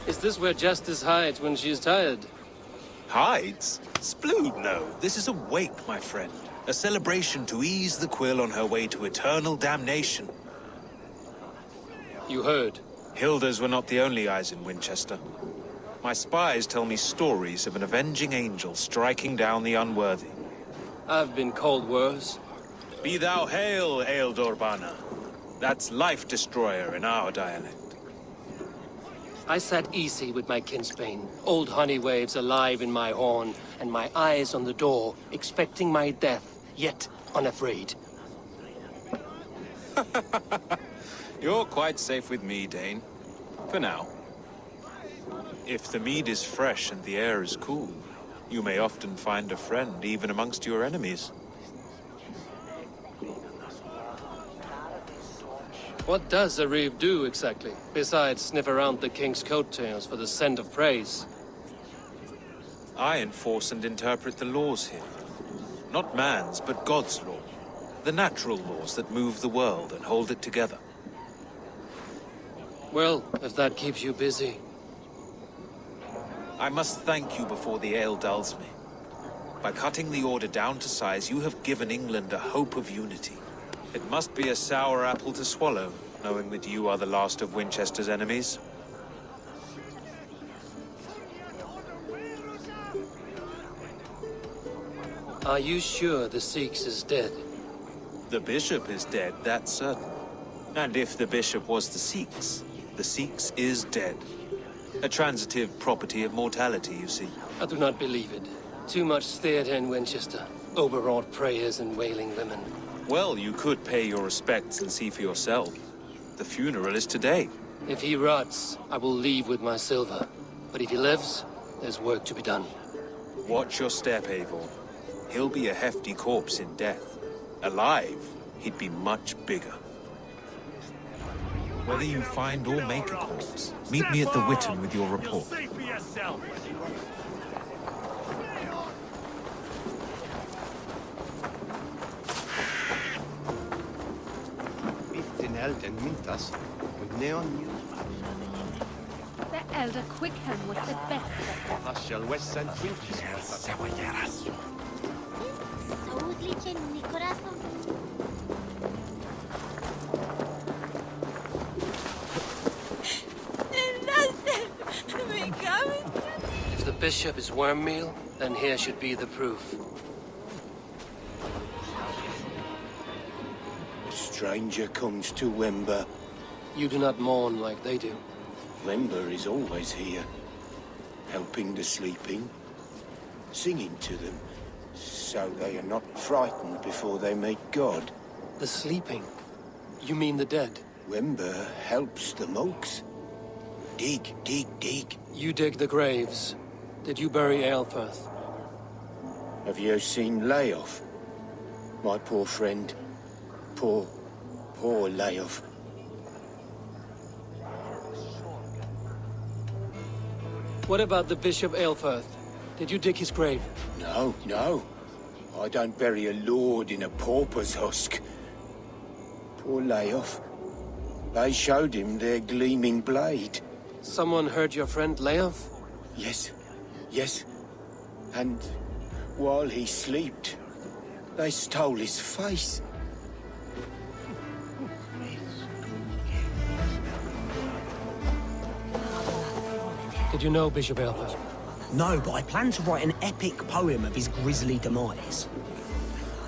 Is this where Justice hides when she's tired? Hides? Splood, no. This is a wake, my friend. A celebration to ease the quill on her way to eternal damnation. You heard. Hilda's were not the only eyes in Winchester. My spies tell me stories of an avenging angel striking down the unworthy. I've been called worse. Be thou hail, Eildorbana. That's Life Destroyer in our dialect. I sat easy with my kinsbane, old honey waves alive in my horn, and my eyes on the door, expecting my death, yet unafraid. You're quite safe with me, Dane. For now. If the mead is fresh and the air is cool, you may often find a friend even amongst your enemies. What does a reeve do exactly, besides sniff around the king's coattails for the scent of praise? I enforce and interpret the laws here. Not man's, but God's law. The natural laws that move the world and hold it together. Well, if that keeps you busy. I must thank you before the ale dulls me. By cutting the order down to size, you have given England a hope of unity. It must be a sour apple to swallow, knowing that you are the last of Winchester's enemies. Are you sure the Seax is dead? The bishop is dead, that's certain. And if the bishop was the Seax is dead. A transitive property of mortality, you see. I do not believe it. Too much theatre in Winchester. Overwrought prayers and wailing women. Well, you could pay your respects and see for yourself. The funeral is today. If he rots, I will leave with my silver. But if he lives, there's work to be done. Watch your step, Eivor. He'll be a hefty corpse in death. Alive, he'd be much bigger. Whether you find or make a corpse, meet me at the Witten with your report. The elder Quickham was the best. If the bishop is worm meal, then here should be the proof. Stranger comes to Wember. You do not mourn like they do. Wember is always here, helping the sleeping, singing to them, so they are not frightened before they meet God. The sleeping? You mean the dead? Wember helps the monks. Dig, dig, dig. You dig the graves. Did you bury Aelfirth? Have you seen Layoff? My poor friend. Poor Layoff. What about the Bishop Aelfirth? Did you dig his grave? No, no. I don't bury a lord in a pauper's husk. Poor Layoff. They showed him their gleaming blade. Someone heard your friend Leof? Yes, yes. And while he slept, they stole his face. Did you know Bishop Aelfirth? No, but I plan to write an epic poem of his grisly demise.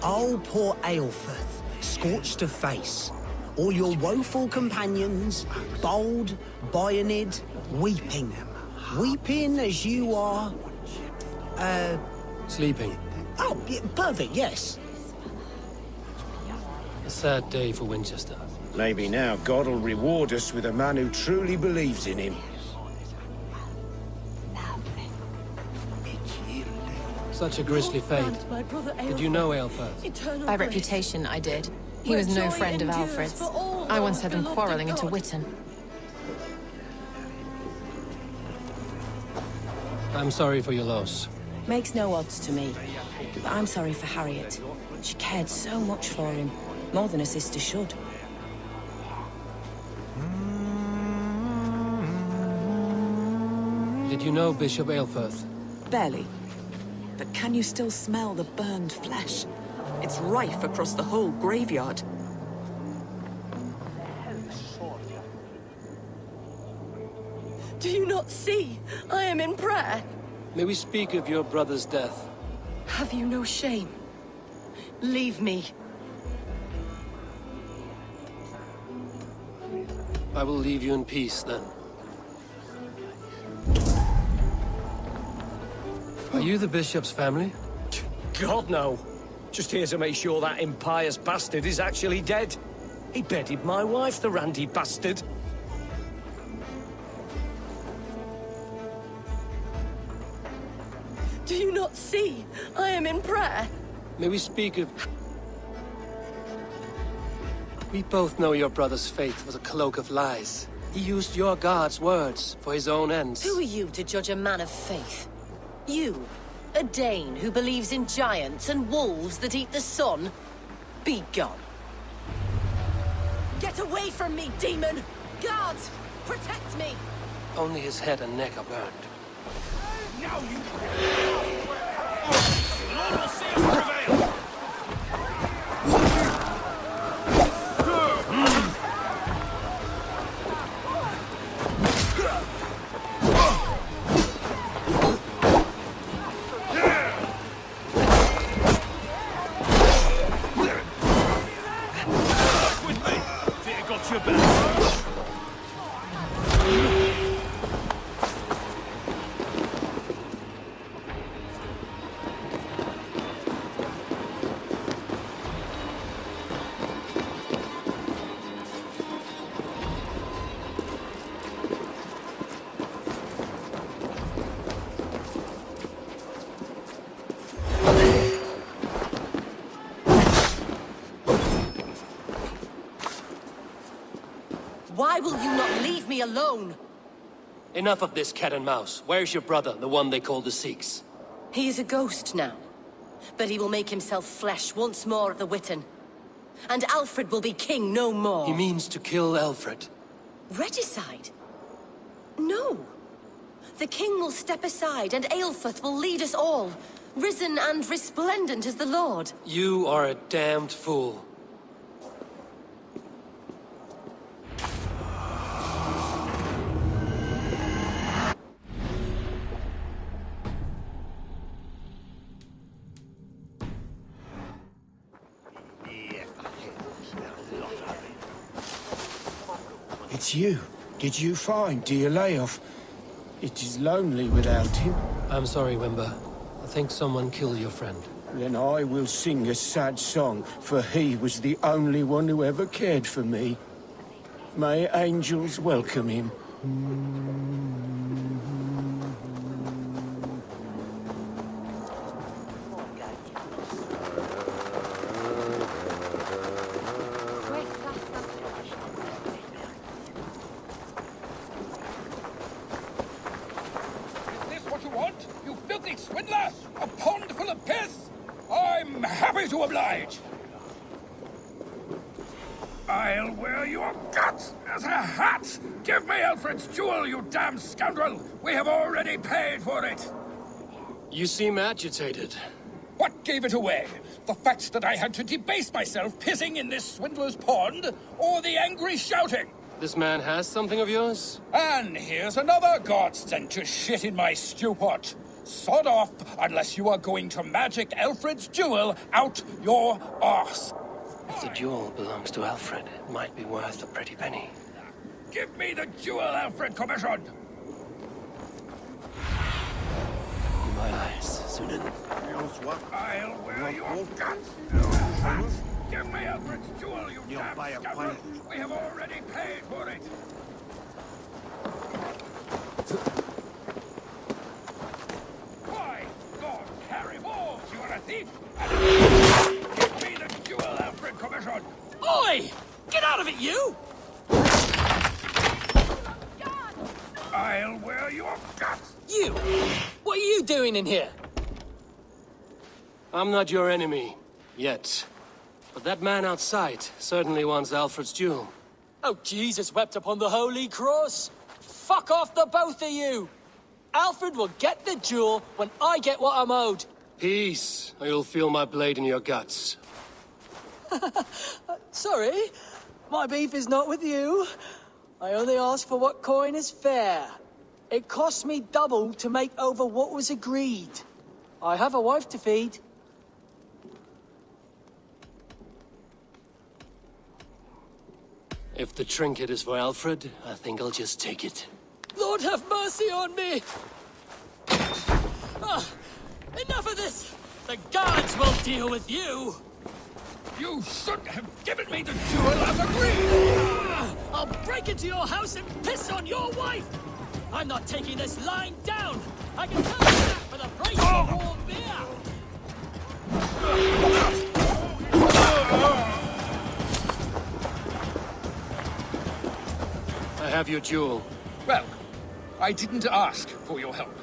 Oh, poor Aelfirth, scorched of face. All your woeful companions, bold, bayoneted, weeping. Weeping as you are... Sleeping. Oh, yeah, perfect, yes. A sad day for Winchester. Maybe now God will reward us with a man who truly believes in him. Such a grisly fate. Did you know Aelfirth? By reputation, I did. He was no friend of Alfred's. I once had them quarreling at a Witten. I'm sorry for your loss. Makes no odds to me. But I'm sorry for Harriet. She cared so much for him. More than a sister should. Did you know Bishop Aelfirth? Barely. But can you still smell the burned flesh? It's rife across the whole graveyard. Do you not see? I am in prayer. May we speak of your brother's death? Have you no shame? Leave me. I will leave you in peace, then. Are you the bishop's family? God, no. Just here to make sure that impious bastard is actually dead. He bedded my wife, the randy bastard. Do you not see? I am in prayer. May we speak of... We both know your brother's faith was a cloak of lies. He used your god's words for his own ends. Who are you to judge a man of faith? You, a Dane who believes in giants and wolves that eat the sun? Be gone. Get away from me, demon! Guards, protect me! Only his head and neck are burned. Now you... The Lord will see us prevail! Why will you not leave me alone? Enough of this cat and mouse. Where's your brother, the one they call the Seax? He is a ghost now. But he will make himself flesh once more at the Witten. And Alfred will be king no more. He means to kill Alfred. Regicide? No. The king will step aside and Aelfirth will lead us all. Risen and resplendent as the Lord. You are a damned fool. It's you. Did you find dear Layoff? It is lonely without him. I'm sorry, Wimber. I think someone killed your friend. Then I will sing a sad song, for he was the only one who ever cared for me. May angels welcome him. Swindler! A pond full of piss! I'm happy to oblige! I'll wear your guts as a hat! Give me Alfred's jewel, you damn scoundrel! We have already paid for it! You seem agitated. What gave it away? The fact that I had to debase myself pissing in this swindler's pond, or the angry shouting? This man has something of yours? And here's another god sent to shit in my stew pot. Sod off, unless you are going to magic Alfred's jewel out your arse. If the jewel belongs to Alfred, it might be worth a pretty penny. Give me the jewel Alfred commissioned! In my eyes, Sunan. I'll wear your guts! Give me Alfred's jewel, you damn scoundrel! We have already paid for it! Why, God, carry balls, you are a thief! Give me the jewel Alfred commissioned! Oi! Get out of it, you! I'll wear your guts! You! What are you doing in here? I'm not your enemy. Yet. But that man outside certainly wants Alfred's jewel. Oh, Jesus wept upon the Holy Cross! Fuck off, the both of you! Alfred will get the jewel when I get what I'm owed. Peace, or you'll feel my blade in your guts. Sorry, my beef is not with you. I only ask for what coin is fair. It cost me double to make over what was agreed. I have a wife to feed. If the trinket is for Alfred, I think I'll just take it. Lord have mercy on me! Enough of this! The guards will deal with you! You should have given me the jewel as agreed! I'll break into your house and piss on your wife! I'm not taking this lying down! I can tell you that for the price of warm beer! I have your jewel. Well, I didn't ask for your help,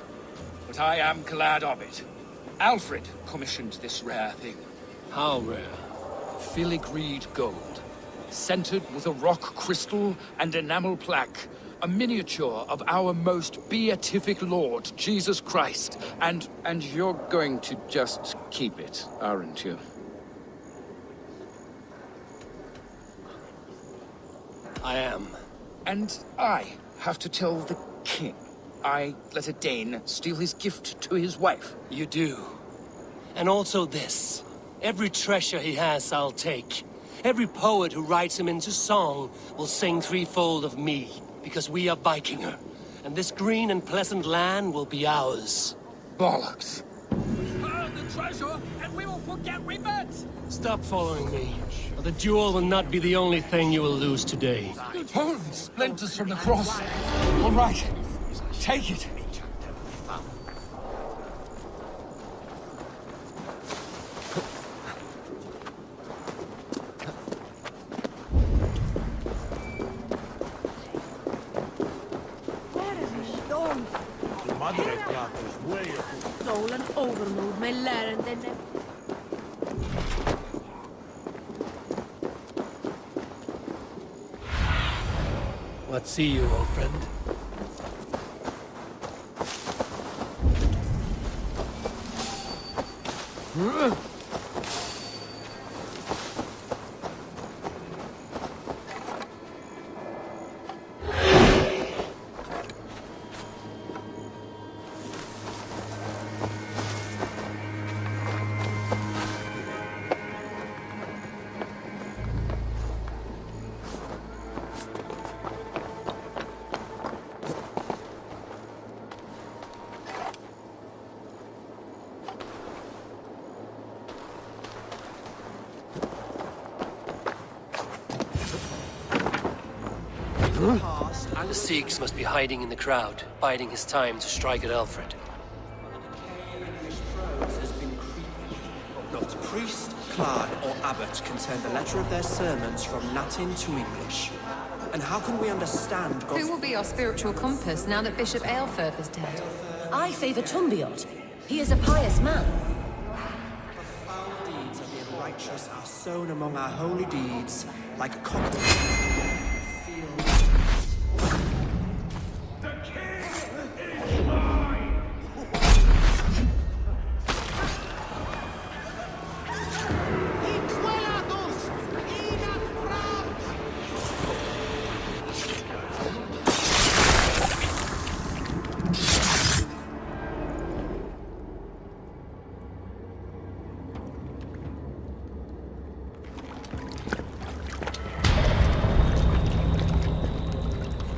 but I am glad of it. Alfred commissioned this rare thing. How rare? Filigreed gold, centered with a rock crystal and enamel plaque. A miniature of our most beatific Lord, Jesus Christ. And you're going to just keep it, aren't you? I am. And I have to tell the king I let a Dane steal his gift to his wife. You do. And also this. Every treasure he has, I'll take. Every poet who writes him into song will sing threefold of me, because we are Vikinger, and this green and pleasant land will be ours. Bollocks. Burn the treasure, and we will forget we met! Stop following me, or the jewel will not be the only thing you will lose today. Holy splinters from the cross. All right, take it. Stolen overmoed my land and then... What see you, old friend? The Seax must be hiding in the crowd, biding his time to strike at Alfred. Not priest, clerk, or abbot can turn the letter of their sermons from Latin to English. And how can we understand God's... Who will be our spiritual compass now that Bishop Aelfirth is dead? I favor Tumbiot. He is a pious man. The foul deeds of the unrighteous are sown among our holy deeds, like cockroaches.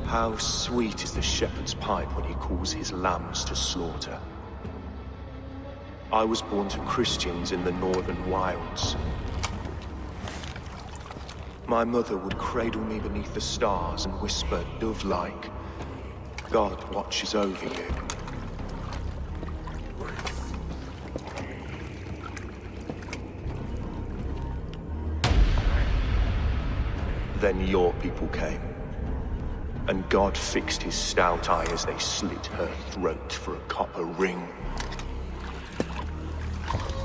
How sweet is the shepherd's pipe when he calls his lambs to slaughter. I was born to Christians in the northern wilds. My mother would cradle me beneath the stars and whisper, dove-like, God watches over you. Then your people came. And God fixed his stout eye as they slit her throat for a copper ring.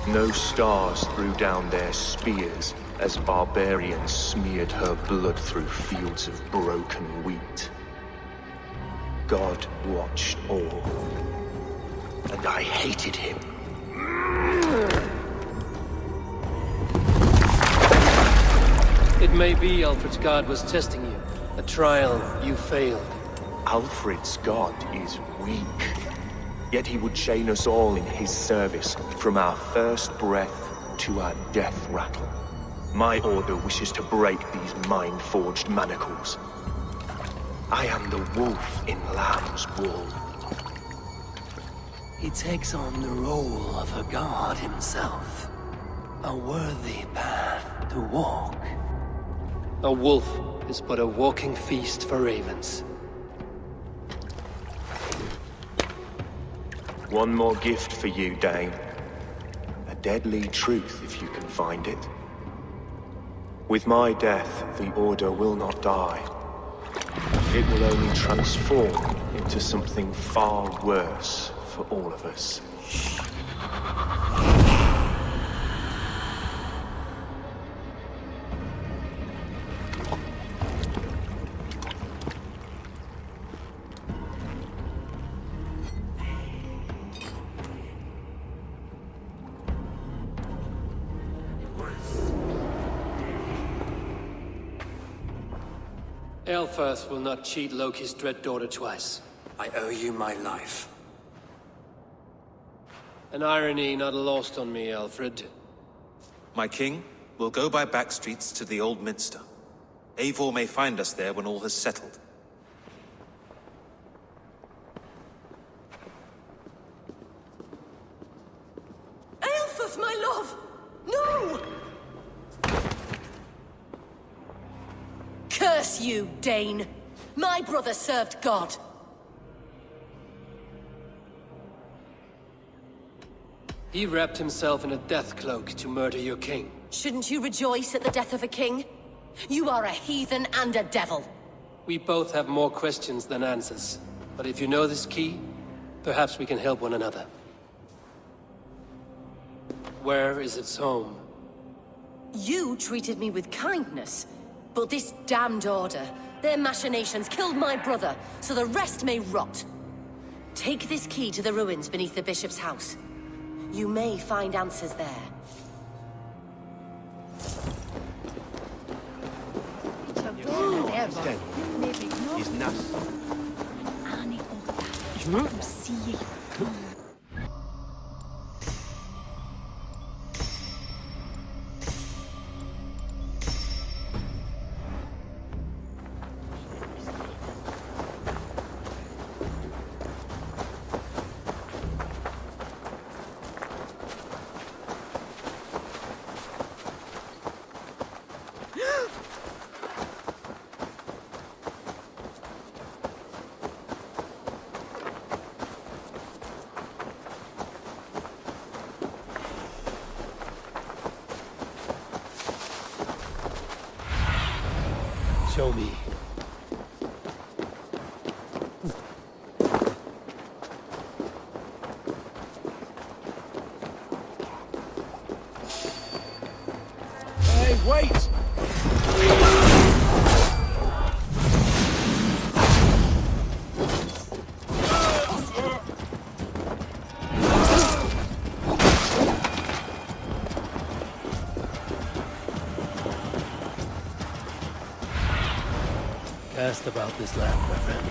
No stars threw down their spears as barbarians smeared her blood through fields of broken wheat. God watched all. and I hated him. It may be Alfred's god was testing you. A trial you failed. Alfred's god is weak. Yet he would chain us all in his service, from our first breath to our death rattle. My order wishes to break these mind-forged manacles. I am the wolf in lamb's wool. He takes on the role of a god himself. A worthy path to walk. A wolf is but a walking feast for ravens. One more gift for you, Dane. A deadly truth, if you can find it. With my death, the Order will not die. It will only transform into something far worse for all of us. Eilfirth will not cheat Loki's dread daughter twice. I owe you my life. An irony not lost on me, Alfred. My king, we'll go by back streets to the Old Minster. Eivor may find us there when all has settled. Eilfirth, my love! No! Curse you, Dane! My brother served God. He wrapped himself in a death cloak to murder your king. Shouldn't you rejoice at the death of a king? You are a heathen and a devil. We both have more questions than answers. But if you know this key, perhaps we can help one another. Where is its home? You treated me with kindness, but this damned Order, their machinations killed my brother, so the rest may rot. Take this key to the ruins beneath the bishop's house. You may find answers there. He's nuts. Show me. Hey, wait! Cast about this land, my friend.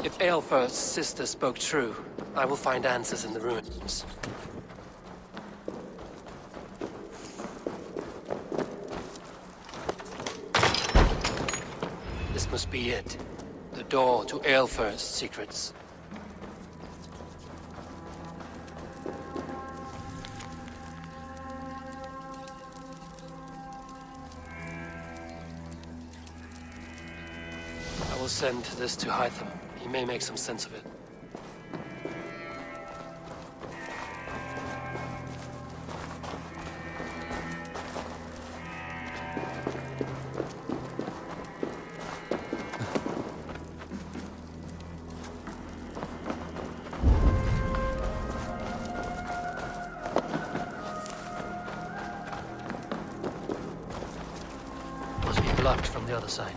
If Eilfirth's sister spoke true, I will find answers in the ruins. This must be it. The door to Eilfirth's secrets. I will send this to Hytham. He may make some sense of it. other side.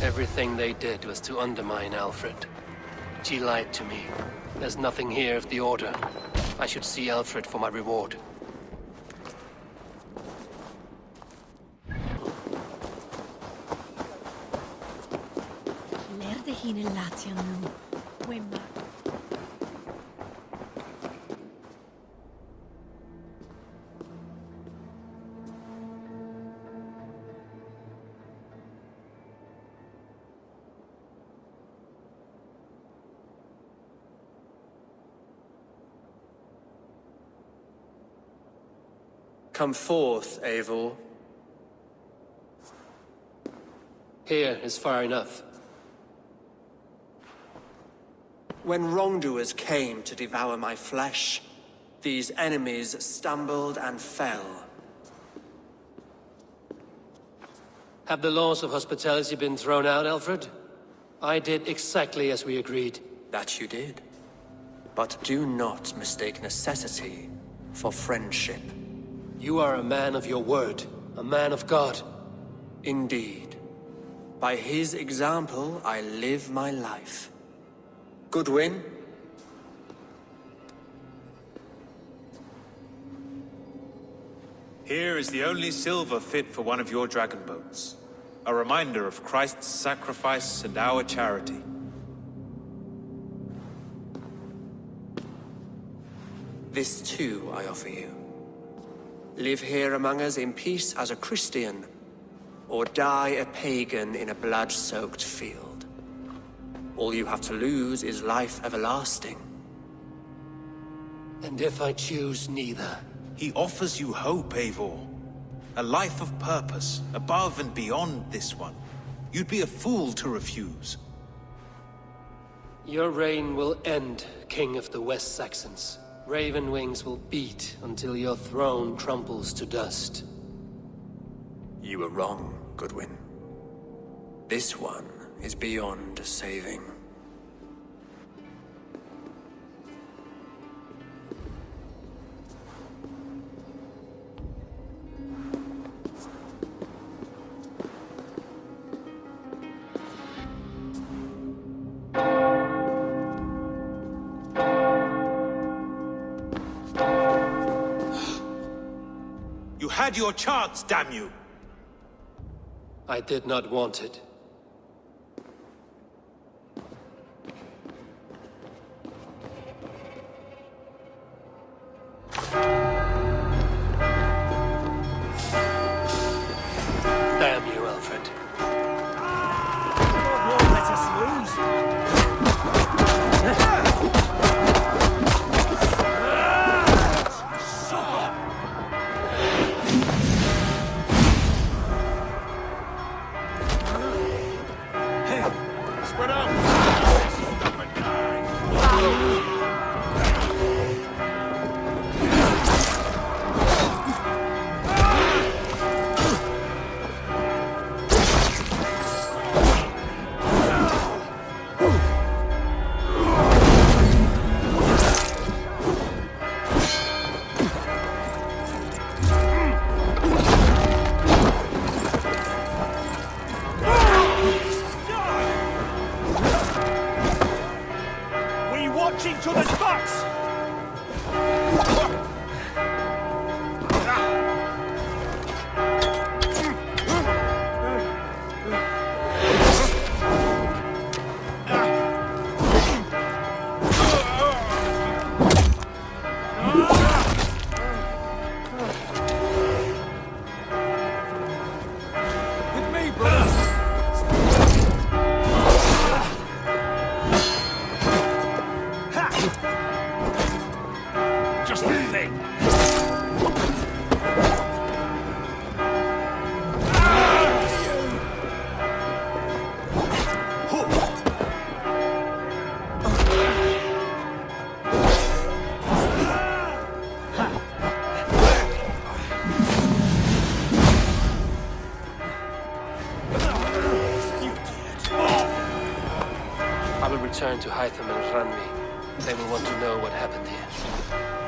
Everything they did was to undermine Alfred. She lied to me. There's nothing here of the Order. I should see Alfred for my reward. Come forth, Eivor. Here is far enough. When wrongdoers came to devour my flesh, these enemies stumbled and fell. Have the laws of hospitality been thrown out, Alfred? I did exactly as we agreed. That you did. But do not mistake necessity for friendship. You are a man of your word, a man of God. Indeed. By his example, I live my life. Goodwin? Here is the only silver fit for one of your dragon boats. A reminder of Christ's sacrifice and our charity. This too I offer you. Live here among us in peace as a Christian, or die a pagan in a blood-soaked field. All you have to lose is life everlasting. And if I choose neither? He offers you hope, Eivor. A life of purpose, above and beyond this one. You'd be a fool to refuse. Your reign will end, King of the West Saxons. Raven wings will beat until your throne crumbles to dust. You were wrong, Goodwin. This one is beyond saving. You had your chance, damn you! I did not want it. Damn you, Alfred. Let us lose. marching to the spots! I will return to Hytham and Ranmi. They will want to know what happened here.